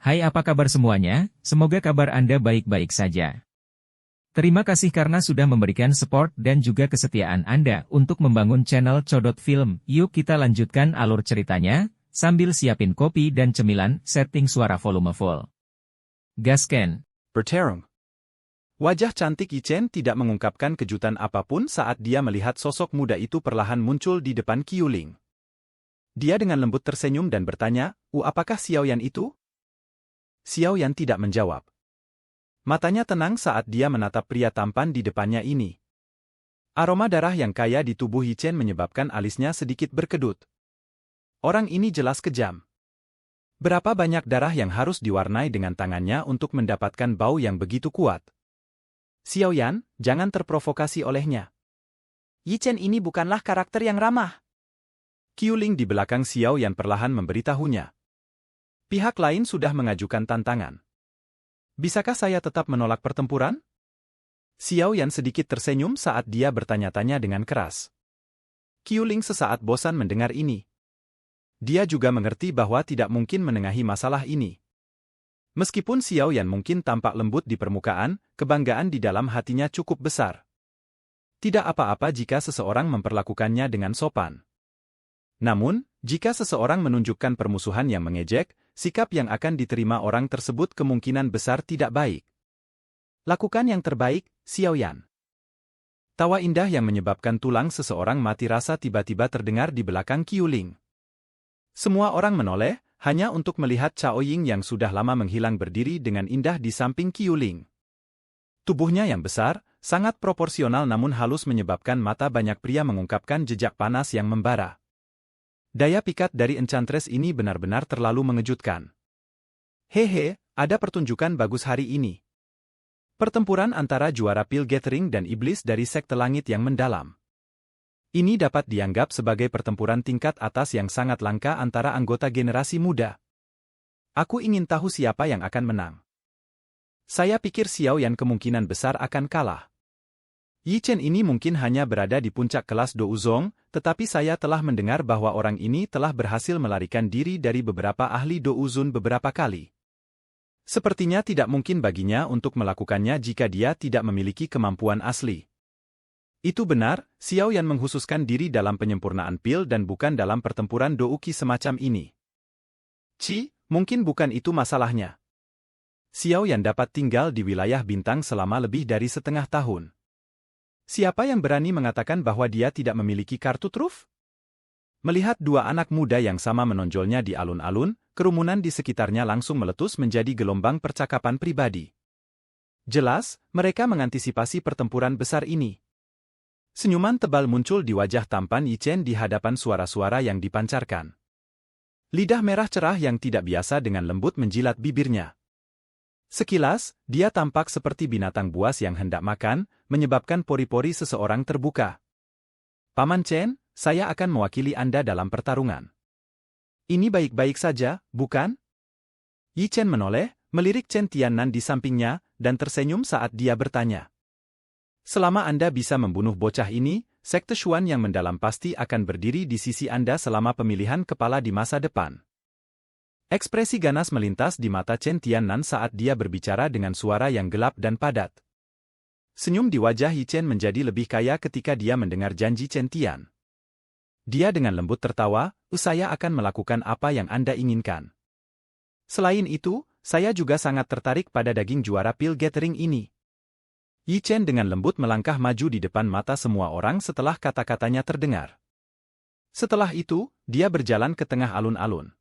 Hai, apa kabar semuanya? Semoga kabar Anda baik-baik saja. Terima kasih karena sudah memberikan support dan juga kesetiaan Anda untuk membangun channel Codot Film. Yuk kita lanjutkan alur ceritanya, sambil siapin kopi dan cemilan, setting suara volume full. Gasken. Berterung. Wajah cantik Yichen tidak mengungkapkan kejutan apapun saat dia melihat sosok muda itu perlahan muncul di depan Qiuling. Dia dengan lembut tersenyum dan bertanya, apakah Xiaoyan itu?" Xiaoyan tidak menjawab. Matanya tenang saat dia menatap pria tampan di depannya ini. Aroma darah yang kaya di tubuh Yichen menyebabkan alisnya sedikit berkedut. Orang ini jelas kejam. Berapa banyak darah yang harus diwarnai dengan tangannya untuk mendapatkan bau yang begitu kuat? Xiaoyan, jangan terprovokasi olehnya. Yichen ini bukanlah karakter yang ramah. Qiuling di belakang Xiaoyan perlahan memberitahunya. Pihak lain sudah mengajukan tantangan. Bisakah saya tetap menolak pertempuran? Xiaoyan sedikit tersenyum saat dia bertanya-tanya dengan keras. Qiuling sesaat bosan mendengar ini. Dia juga mengerti bahwa tidak mungkin menengahi masalah ini. Meskipun Xiaoyan mungkin tampak lembut di permukaan, kebanggaan di dalam hatinya cukup besar. Tidak apa-apa jika seseorang memperlakukannya dengan sopan. Namun, jika seseorang menunjukkan permusuhan yang mengejek, sikap yang akan diterima orang tersebut kemungkinan besar tidak baik. Lakukan yang terbaik, Xiaoyan. Tawa indah yang menyebabkan tulang seseorang mati rasa tiba-tiba terdengar di belakang Qiuling. Semua orang menoleh, hanya untuk melihat Cao Ying yang sudah lama menghilang berdiri dengan indah di samping Qiuling. Tubuhnya yang besar, sangat proporsional namun halus menyebabkan mata banyak pria mengungkapkan jejak panas yang membara. Daya pikat dari Enchantress ini benar-benar terlalu mengejutkan. Hehe, ada pertunjukan bagus hari ini. Pertempuran antara juara Pil Gathering dan iblis dari sekte langit yang mendalam. Ini dapat dianggap sebagai pertempuran tingkat atas yang sangat langka antara anggota generasi muda. Aku ingin tahu siapa yang akan menang. Saya pikir Xiaoyan kemungkinan besar akan kalah. Yichen ini mungkin hanya berada di puncak kelas Douzong, tetapi saya telah mendengar bahwa orang ini telah berhasil melarikan diri dari beberapa ahli Douzun beberapa kali. Sepertinya tidak mungkin baginya untuk melakukannya jika dia tidak memiliki kemampuan asli. Itu benar, Xiaoyan menghususkan diri dalam penyempurnaan pil dan bukan dalam pertempuran Douki semacam ini. Mungkin bukan itu masalahnya. Xiaoyan dapat tinggal di wilayah bintang selama lebih dari setengah tahun. Siapa yang berani mengatakan bahwa dia tidak memiliki kartu truf? Melihat dua anak muda yang sama menonjolnya di alun-alun, kerumunan di sekitarnya langsung meletus menjadi gelombang percakapan pribadi. Jelas, mereka mengantisipasi pertempuran besar ini. Senyuman tebal muncul di wajah tampan Yichen di hadapan suara-suara yang dipancarkan. Lidah merah cerah yang tidak biasa dengan lembut menjilat bibirnya. Sekilas, dia tampak seperti binatang buas yang hendak makan, menyebabkan pori-pori seseorang terbuka. Paman Chen, saya akan mewakili Anda dalam pertarungan. Ini baik-baik saja, bukan? Yichen menoleh, melirik Chen Tiannan di sampingnya, dan tersenyum saat dia bertanya. Selama Anda bisa membunuh bocah ini, Sekte Xuan yang mendalam pasti akan berdiri di sisi Anda selama pemilihan kepala di masa depan. Ekspresi ganas melintas di mata Chen Tiannan saat dia berbicara dengan suara yang gelap dan padat. Senyum di wajah Yichen menjadi lebih kaya ketika dia mendengar janji Chen Tian. Dia dengan lembut tertawa, saya akan melakukan apa yang Anda inginkan. Selain itu, saya juga sangat tertarik pada daging juara Pil Gathering ini. Yichen dengan lembut melangkah maju di depan mata semua orang setelah kata-katanya terdengar. Setelah itu, dia berjalan ke tengah alun-alun.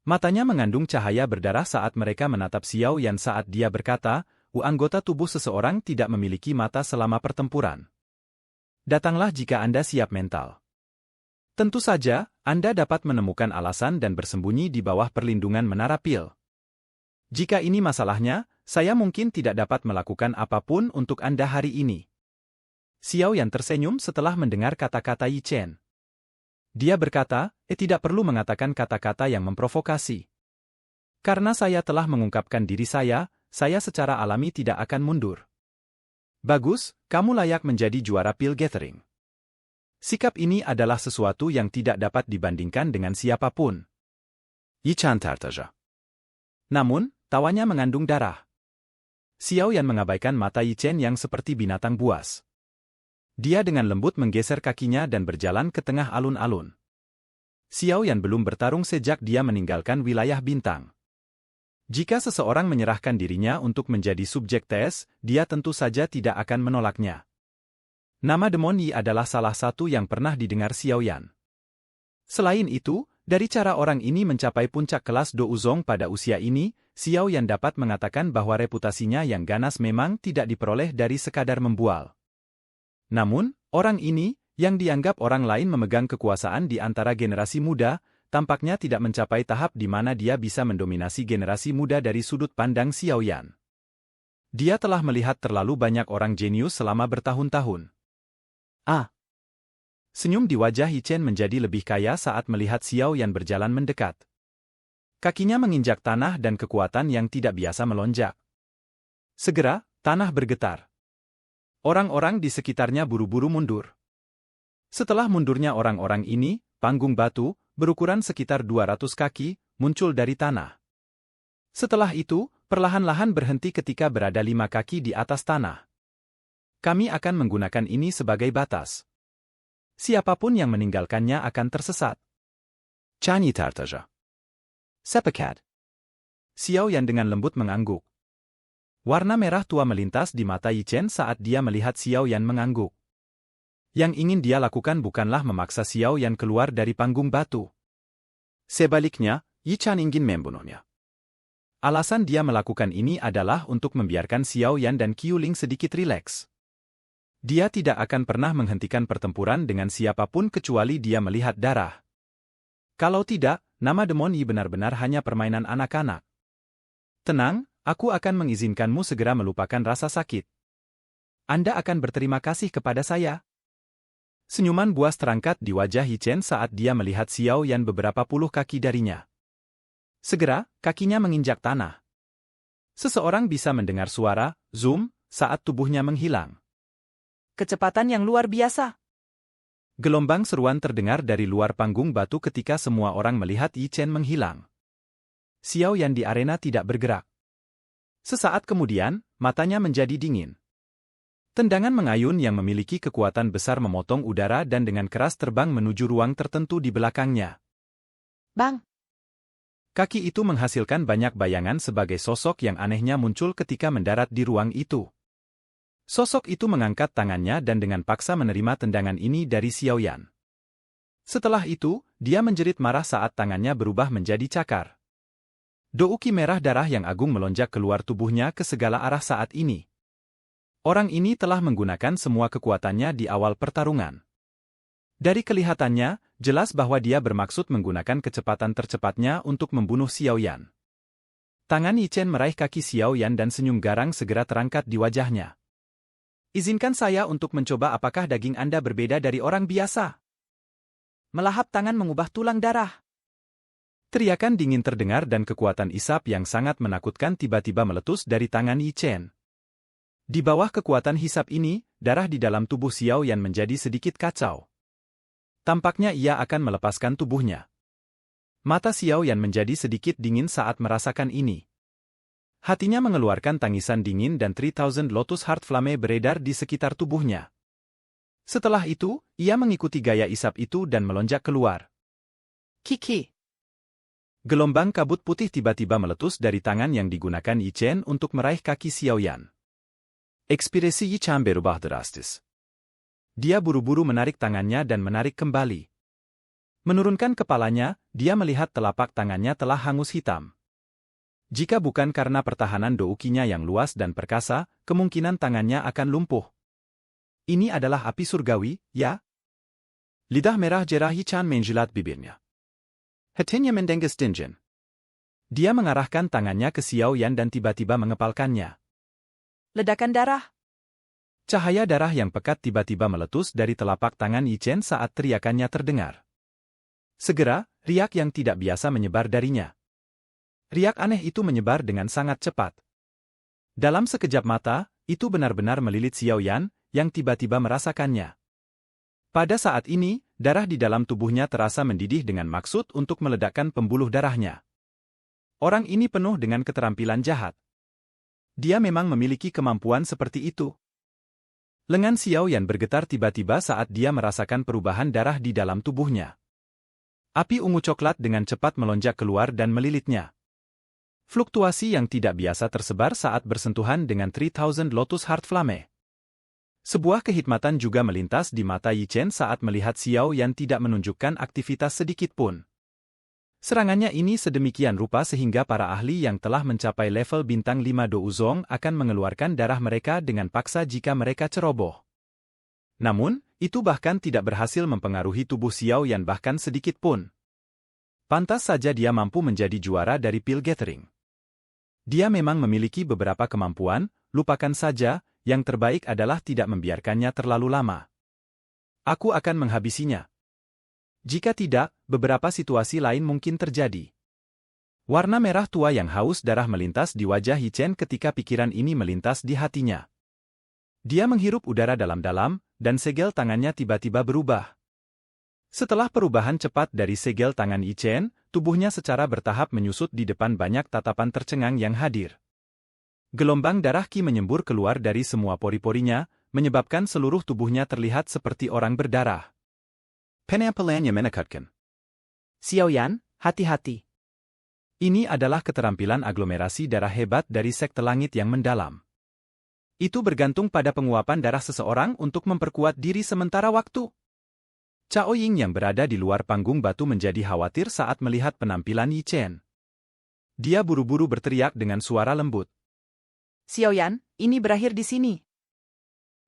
Matanya mengandung cahaya berdarah saat mereka menatap Xiaoyan saat dia berkata, anggota tubuh seseorang tidak memiliki mata selama pertempuran. Datanglah jika Anda siap mental. Tentu saja, Anda dapat menemukan alasan dan bersembunyi di bawah perlindungan menara pil. Jika ini masalahnya, saya mungkin tidak dapat melakukan apapun untuk Anda hari ini. Xiaoyan tersenyum setelah mendengar kata-kata Yichen. Dia berkata, tidak perlu mengatakan kata-kata yang memprovokasi. Karena saya telah mengungkapkan diri saya secara alami tidak akan mundur. Bagus, kamu layak menjadi juara Pil Gathering. Sikap ini adalah sesuatu yang tidak dapat dibandingkan dengan siapapun. Yichen tertaja. Namun, tawanya mengandung darah. Xiao Yan mengabaikan mata Yi Chen yang seperti binatang buas. Dia dengan lembut menggeser kakinya dan berjalan ke tengah alun-alun. Xiao Yan belum bertarung sejak dia meninggalkan wilayah bintang. Jika seseorang menyerahkan dirinya untuk menjadi subjek tes, dia tentu saja tidak akan menolaknya. Nama Demon Yi adalah salah satu yang pernah didengar Xiao Yan. Selain itu, dari cara orang ini mencapai puncak kelas Do Uzong pada usia ini, Xiao Yan dapat mengatakan bahwa reputasinya yang ganas memang tidak diperoleh dari sekadar membual. Namun, orang ini, yang dianggap orang lain memegang kekuasaan di antara generasi muda, tampaknya tidak mencapai tahap di mana dia bisa mendominasi generasi muda dari sudut pandang Xiao Yan. Dia telah melihat terlalu banyak orang jenius selama bertahun-tahun. Senyum di wajah Yi Chen menjadi lebih kaya saat melihat Xiao Yan berjalan mendekat. Kakinya menginjak tanah dan kekuatan yang tidak biasa melonjak. Segera, tanah bergetar. Orang-orang di sekitarnya buru-buru mundur. Setelah mundurnya orang-orang ini, panggung batu, berukuran sekitar 200 kaki, muncul dari tanah. Setelah itu, perlahan-lahan berhenti ketika berada 5 kaki di atas tanah. Kami akan menggunakan ini sebagai batas. Siapapun yang meninggalkannya akan tersesat. Chanyi Tartaja. Sepakat. Xiao Yan dengan lembut mengangguk. Warna merah tua melintas di mata Yi Chen saat dia melihat Xiao Yan mengangguk. Yang ingin dia lakukan bukanlah memaksa Xiao Yan keluar dari panggung batu. Sebaliknya, Yi Chen ingin membunuhnya. Alasan dia melakukan ini adalah untuk membiarkan Xiao Yan dan Qiu Ling sedikit rileks. Dia tidak akan pernah menghentikan pertempuran dengan siapapun kecuali dia melihat darah. Kalau tidak, nama Demon Yi benar-benar hanya permainan anak-anak. Tenang, aku akan mengizinkanmu segera melupakan rasa sakit. Anda akan berterima kasih kepada saya. Senyuman buas terangkat di wajah Yi Chen saat dia melihat Xiao Yan beberapa puluh kaki darinya. Segera, kakinya menginjak tanah. Seseorang bisa mendengar suara zoom saat tubuhnya menghilang. Kecepatan yang luar biasa. Gelombang seruan terdengar dari luar panggung batu ketika semua orang melihat Yi Chen menghilang. Xiao Yan di arena tidak bergerak. Sesaat kemudian, matanya menjadi dingin. Tendangan mengayun yang memiliki kekuatan besar memotong udara dan dengan keras terbang menuju ruang tertentu di belakangnya. Bang! Kaki itu menghasilkan banyak bayangan sebagai sosok yang anehnya muncul ketika mendarat di ruang itu. Sosok itu mengangkat tangannya dan dengan paksa menerima tendangan ini dari Xiao Yan. Setelah itu, dia menjerit marah saat tangannya berubah menjadi cakar. Douki merah darah yang agung melonjak keluar tubuhnya ke segala arah saat ini. Orang ini telah menggunakan semua kekuatannya di awal pertarungan. Dari kelihatannya, jelas bahwa dia bermaksud menggunakan kecepatan tercepatnya untuk membunuh Xiao Yan. Tangan Yi Chen meraih kaki Xiao Yan dan senyum garang segera terangkat di wajahnya. Izinkan saya untuk mencoba apakah daging Anda berbeda dari orang biasa. Melahap tangan mengubah tulang darah. Teriakan dingin terdengar dan kekuatan isap yang sangat menakutkan tiba-tiba meletus dari tangan Yi Chen. Di bawah kekuatan hisap ini, darah di dalam tubuh Xiao Yan menjadi sedikit kacau. Tampaknya ia akan melepaskan tubuhnya. Mata Xiao Yan menjadi sedikit dingin saat merasakan ini. Hatinya mengeluarkan tangisan dingin dan 3000 Lotus Heart Flame beredar di sekitar tubuhnya. Setelah itu, ia mengikuti gaya isap itu dan melonjak keluar. Kiki. Gelombang kabut putih tiba-tiba meletus dari tangan yang digunakan Yi Chen untuk meraih kaki Xiao Yan. Ekspresi Yi Chen berubah drastis. Dia buru-buru menarik tangannya dan menarik kembali. Menurunkan kepalanya, dia melihat telapak tangannya telah hangus hitam. Jika bukan karena pertahanan doukinya yang luas dan perkasa, kemungkinan tangannya akan lumpuh. Ini adalah api surgawi, ya? Lidah merah jerah Yi Chen menjilat bibirnya. Hatinya mendengus dingin. Dia mengarahkan tangannya ke Xiao Yan dan tiba-tiba mengepalkannya. Ledakan darah. Cahaya darah yang pekat tiba-tiba meletus dari telapak tangan Yi Chen saat teriakannya terdengar. Segera, riak yang tidak biasa menyebar darinya. Riak aneh itu menyebar dengan sangat cepat. Dalam sekejap mata, itu benar-benar melilit Xiao Yan, yang tiba-tiba merasakannya. Pada saat ini, darah di dalam tubuhnya terasa mendidih dengan maksud untuk meledakkan pembuluh darahnya. Orang ini penuh dengan keterampilan jahat. Dia memang memiliki kemampuan seperti itu. Lengan Xiao Yan bergetar tiba-tiba saat dia merasakan perubahan darah di dalam tubuhnya. Api ungu coklat dengan cepat melonjak keluar dan melilitnya. Fluktuasi yang tidak biasa tersebar saat bersentuhan dengan 3000 Lotus Heart Flame. Sebuah kehikmatan juga melintas di mata Yi Chen saat melihat Xiao Yan tidak menunjukkan aktivitas sedikit pun. Serangannya ini sedemikian rupa sehingga para ahli yang telah mencapai level bintang 5 Douzong akan mengeluarkan darah mereka dengan paksa jika mereka ceroboh. Namun, itu bahkan tidak berhasil mempengaruhi tubuh Xiao Yan bahkan sedikit pun. Pantas saja dia mampu menjadi juara dari Pil Gathering. Dia memang memiliki beberapa kemampuan, lupakan saja, yang terbaik adalah tidak membiarkannya terlalu lama. Aku akan menghabisinya. Jika tidak, beberapa situasi lain mungkin terjadi. Warna merah tua yang haus darah melintas di wajah Yi Chen ketika pikiran ini melintas di hatinya. Dia menghirup udara dalam-dalam, dan segel tangannya tiba-tiba berubah. Setelah perubahan cepat dari segel tangan Yi Chen, tubuhnya secara bertahap menyusut di depan banyak tatapan tercengang yang hadir. Gelombang darah Qi menyembur keluar dari semua pori-porinya, menyebabkan seluruh tubuhnya terlihat seperti orang berdarah. Penampilannya menakutkan. Xiao Yan, hati-hati. Ini adalah keterampilan aglomerasi darah hebat dari sekte langit yang mendalam. Itu bergantung pada penguapan darah seseorang untuk memperkuat diri sementara waktu. Cao Ying yang berada di luar panggung batu menjadi khawatir saat melihat penampilan Yi Chen. Dia buru-buru berteriak dengan suara lembut. Xiao Yan, ini berakhir di sini.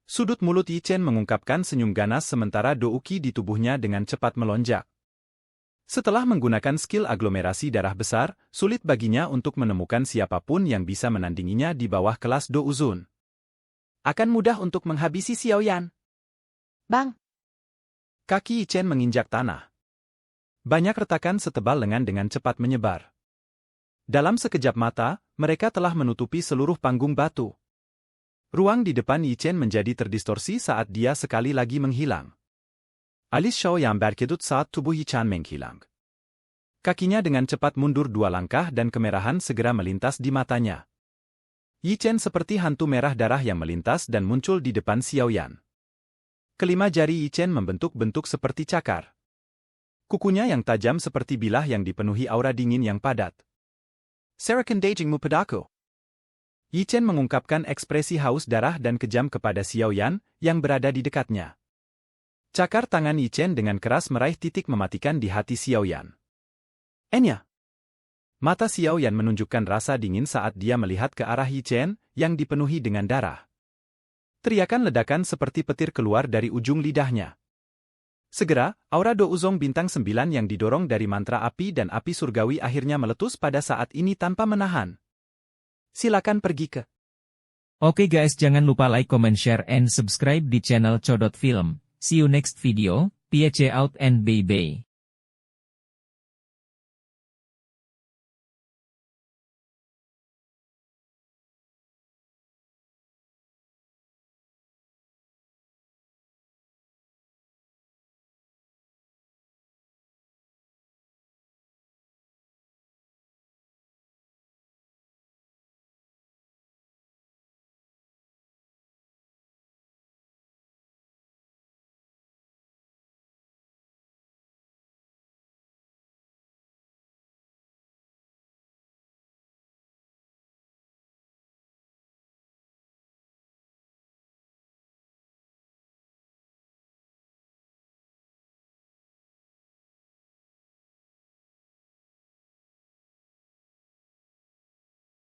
Sudut mulut Yi Chen mengungkapkan senyum ganas sementara douki di tubuhnya dengan cepat melonjak. Setelah menggunakan skill aglomerasi darah besar, sulit baginya untuk menemukan siapapun yang bisa menandinginya di bawah kelas Douzun. Akan mudah untuk menghabisi Xiao Yan. Bang! Kaki Yi Chen menginjak tanah. Banyak retakan setebal lengan dengan cepat menyebar. Dalam sekejap mata, mereka telah menutupi seluruh panggung batu. Ruang di depan Yi Chen menjadi terdistorsi saat dia sekali lagi menghilang. Alis Xiao Yan berkedut saat tubuh Yi Chen menghilang. Kakinya dengan cepat mundur 2 langkah dan kemerahan segera melintas di matanya. Yi Chen seperti hantu merah darah yang melintas dan muncul di depan Xiao Yan. Kelima jari Yi Chen membentuk-bentuk seperti cakar. Kukunya yang tajam seperti bilah yang dipenuhi aura dingin yang padat. Serakan dagingmu padaku. Yi Chen mengungkapkan ekspresi haus darah dan kejam kepada Xiao Yan, yang berada di dekatnya. Cakar tangan Yi Chen dengan keras meraih titik mematikan di hati Xiao Yan. Enya! Mata Xiao Yan menunjukkan rasa dingin saat dia melihat ke arah Yi Chen, yang dipenuhi dengan darah. Teriakan ledakan seperti petir keluar dari ujung lidahnya. Segera, aura Douzong bintang 9 yang didorong dari mantra api dan api surgawi akhirnya meletus pada saat ini tanpa menahan. Silakan pergi ke. Oke guys, jangan lupa like, comment, share, and subscribe di channel Codot Film. See you next video, peace out and bye-bye.